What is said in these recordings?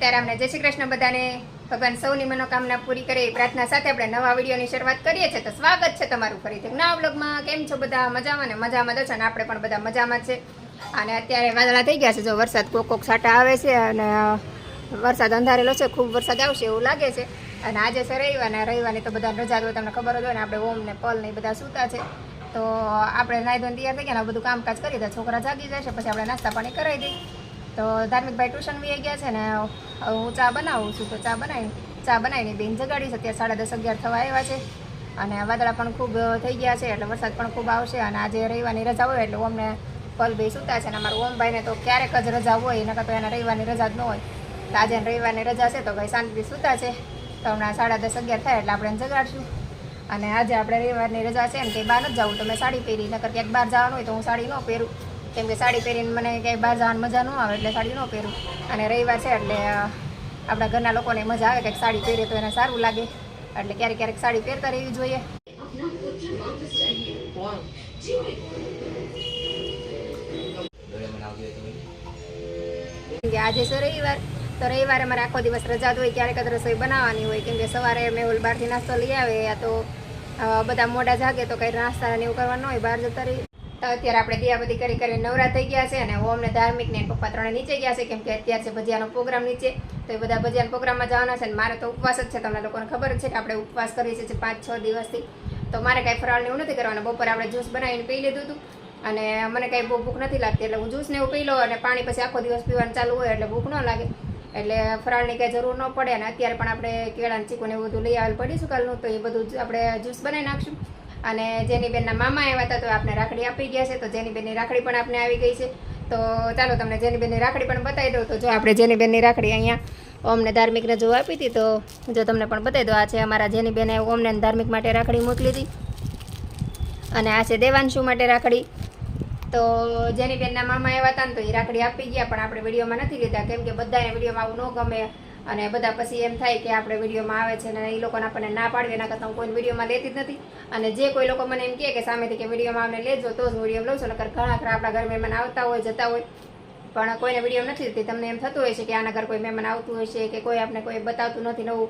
સીતારામને જય શ્રી કૃષ્ણ બધાને. ભગવાન સૌની મનોકામના પૂરી કરે એ પ્રાર્થના સાથે આપણે નવા વિડીયોની શરૂઆત કરીએ છીએ. તો સ્વાગત છે તમારું ફરીથી નવા વ્લોગમાં. કેમ છો બધા? મજામાં ને? મજામાં તો છે ને, આપણે પણ બધા મજામાં છે. અને અત્યારે વાદળા થઈ ગયા છે, જો વરસાદ કોક છાંટા આવે છે અને વરસાદ અંધારેલો છે, ખૂબ વરસાદ આવશે એવું લાગે છે. અને આજે છે રવિવાર, ને રવિવારની તો બધા રજા હોય, તમને ખબર જ હોય ને. આપણે ઓમ ને પલ ને બધા સૂતા છે, તો આપણે નાઈ ધોઈને તૈયાર થઈ ગયા ને બધું કામકાજ કરી દે. છોકરા જાગી જાય છે, પછી આપણે નાસ્તા પાણી કરાવી દઈએ. તો ધાર્મિકભાઈ ટ્યુશન બી ગયા છે ને હું ચા બનાવું છું, તો ચા બનાવીને બેન જગાડી છે. અત્યારે 10:30-11 થવા આવ્યા છે અને વાદળા પણ ખૂબ થઈ ગયા છે, એટલે વરસાદ પણ ખૂબ આવશે. અને આજે રવિવારની રજા હોય એટલે ઓમને પલ ભાઈ સૂતા છે, અને અમારા ઓમભાઈને તો ક્યારેક જ રજા હોય, નકર તો એને રવિવારની રજા જ ન હોય. તો આજે રવિવારની રજા છે, તો ભાઈ શાંતિથી સૂતા છે. તો હમણાં 10:30-11 થાય એટલે આપણે એને જગાડશું. અને આજે આપણે રવિવારની રજા છે ને કંઈ બહાર નથી જવું, તો મેં સાડી પહેરી. નકર ક્યાંક બહાર જવાનું હોય તો હું સાડી ન પહેરું, કેમ કે સાડી પહેરીને મને ક્યાંય બહાર જવાની મજા ન આવે, એટલે સાડી ન પહેરું. અને રવિવાર છે એટલે આપણા ઘરના લોકોને મજા આવે કે સાડી પહેરે તો એને સારું લાગે, એટલે ક્યારેક ક્યારેક સાડી પહેરતા રહેવી જોઈએ. આજે છે રવિવાર, તો રવિવારે મારે આખો દિવસ રજા હોય. ક્યારેક જ રસોઈ બનાવવાની હોય, કેમ કે સવારે મેહુલ બહારથી નાસ્તો લઈ આવે, યા તો બધા મોડા જાગે તો કંઈ નાસ્તા ને એવું કરવાનું હોય, બહાર જતા રહી. તો અત્યારે આપણે દિયાબધી કરી નવરા થઈ ગયા છે, અને ઓમને ધાર્મિક ને પપ્પા ત્રણે નીચે ગયા છે, કેમ કે અત્યારે છે ભજીયાનો પ્રોગ્રામ નીચે. તો એ બધા ભજીયાના પ્રોગ્રામમાં જવાના છે. અને મારે તો ઉપવાસ જ છે, તમને લોકોને ખબર જ છે કે આપણે ઉપવાસ કરીએ છીએ 5-6 દિવસથી. તો મારે કાંઈ ફરાળને એવું નથી કરવાનું. બપોરે આપણે જ્યુસ બનાવીને પી લીધું હતું, અને મને કાંઈ બહુ ભૂખ નથી લાગતી, એટલે હું જ્યુસ ને એવું પી લઉં, અને પાણી પછી આખો દિવસ પીવાનું ચાલુ હોય એટલે ભૂખ ન લાગે, એટલે ફરાળની કાંઈ જરૂર ન પડે. અને અત્યારે પણ આપણે કેળાને ચીકુને એવું બધું લઈ આવેલ પડીશું કાલનું, તો એ બધું આપણે જ્યુસ બનાવી નાખશું. અને જેની બેનના મામા આવ્યા હતા, તો આપણે રાખડી આપી ગયા છે. તો જેની બેનની રાખડી પણ આપણે આવી ગઈ છે. તો ચાલો તમને જેની બેનની રાખડી પણ બતાવી દઉં. તો જો આપણે જેની બેનની રાખડી અહીંયા ઓમને ધાર્મિકને જો આપી હતી, તો જો તમને પણ બતાવી દો. આ છે અમારા જેની બેને ઓમને ધાર્મિક માટે રાખડી મોકલી હતી, અને આ છે દેવાંશુ માટે રાખડી. તો જેની બેનના મામા આવ્યા હતા ને, તો એ રાખડી આપી ગયા, પણ આપણે વિડીયોમાં નથી લીધા, કેમ કે બધાને વિડીયોમાં આવું ન ગમે. અને બધા પછી એમ થાય કે આપણે વિડીયોમાં આવે છે ને એ લોકોને આપણને ના પાડવી, એના કરતાં હું કોઈ વિડીયોમાં લેતી જ નથી. અને જે કોઈ લોકો મને એમ કહે કે સામેથી કે વિડીયોમાં અમને લેજો તો જ વિડીયો લઉં છું, નકર ઘણા ખરા આપણા ઘર મહેમાન આવતા હોય, જતા હોય, પણ કોઈને વિડીયો નથી લેતી. તમને એમ થતું હોય છે કે આના ઘર કોઈ મહેમાન આવતું હોય છે, કે કોઈ આપણે કોઈ બતાવતું નથી નવું,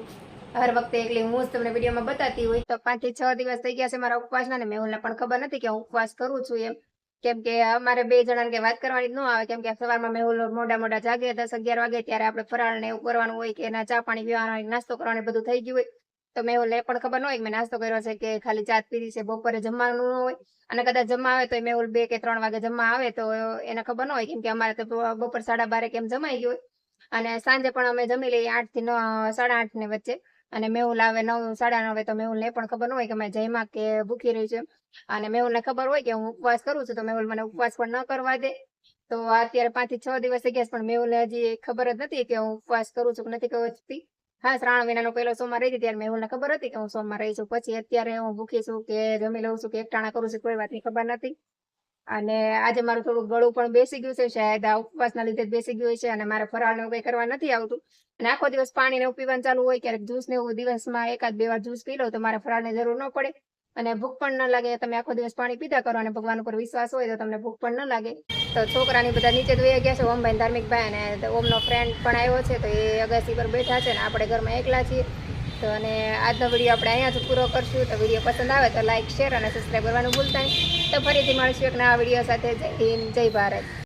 હર વખતે એકલી હું જ તમને વિડીયોમાં બતાવતી હોય. તો 5 થી 6 દિવસ થઈ ગયા છે મારા ઉપવાસના, ને મેહુલને પણ ખબર નથી કે હું ઉપવાસ કરું છું એમ, કેમ કે અમારે બે જણાને કે વાત કરવાની જ ન આવે, કેમ કે સવારમાં મેહુલ મોડા જાગે 10-11 વાગે, ત્યારે આપણે ફરાળ ને એવું કરવાનું હોય, કે એના ચા પાણી પીવાનો હોય, નાસ્તો કરવાનો બધું થઈ ગયું હોય. તો મેહુલને પણ ખબર ન હોય કે મેં નાસ્તો કર્યો છે કે ખાલી ચા પીધી છે. બપોરે જમવાનું ન હોય, અને કદાચ જમવા આવે તો મેહુલ 2 કે 3 વાગે જમવા આવે, તો એને ખબર ન હોય, કેમ કે અમારે તો બપોર 12:30 કેમ જમાઈ ગયું હોય. અને સાંજે પણ અમે જમી લઈએ 8 થી 8:30 ની વચ્ચે. અને મેહુલ આવે 9, 9:30, તો મેહુલને પણ ખબર ન હોય કે મેં જમ્યા કે ભૂખી રહી છે. અને મેહુલને ખબર હોય કે હું ઉપવાસ કરું છું, તો મેહુલ મને ઉપવાસ પણ ન કરવા દે. તો અત્યારે 5 થી 6 દિવસ થઈ ગયા, પણ મેહુલને હજી ખબર જ નથી કે હું ઉપવાસ કરું છું કે નથી કરતી. હા, શ્રાવણ મહિનાનો પહેલો સોમવાર રહી હતી ત્યારે મેહુલને ખબર હતી કે હું સોમવાર રહી છું. પછી અત્યારે હું ભૂખી છું કે જમી લઉં છું કે એકટાણા કરું છું, કોઈ વાતની ખબર નથી. અને આજે મારું થોડું ગળું પણ બેસી ગયું છે, શાયદ આ ઉપવાસના લીધે જ બેસી ગયું છે. અને મારે ફરાળ ને એવું કંઈ કરવા નથી આવતું, અને આખો દિવસ પાણી ને એવું પીવાનું ચાલુ હોય, ક્યારેક જ્યુસ ને એવું દિવસમાં 1-2 વાર જ્યુસ પી લો, તો મારે ફરાળની જરૂર ન પડે, અને ભૂખ પણ ન લાગે. તમે આખો દિવસ પાણી પીતા કરો અને ભગવાન ઉપર વિશ્વાસ હોય તો તમને ભૂખ પણ ન લાગે. તો છોકરાની બધા નીચે ધોઈ ગયા છે, ઓમભાઈ ધાર્મિકભાઈ, અને ઓમનો ફ્રેન્ડ પણ આવ્યો છે, તો એ અગાસી પર બેઠા છે, ને આપણે ઘરમાં એકલા છીએ. તો અને આજનો વિડીયો આપણે અહીંયા જ પૂરો કરશું. તો વિડીયો પસંદ આવે તો લાઈક, શેર અને સબસ્ક્રાઈબ કરવાનું ભૂલતા નહીં. તો ફરીથી મળીશું એક નવા વિડીયો સાથે. જય હિન્દ, જય ભારત.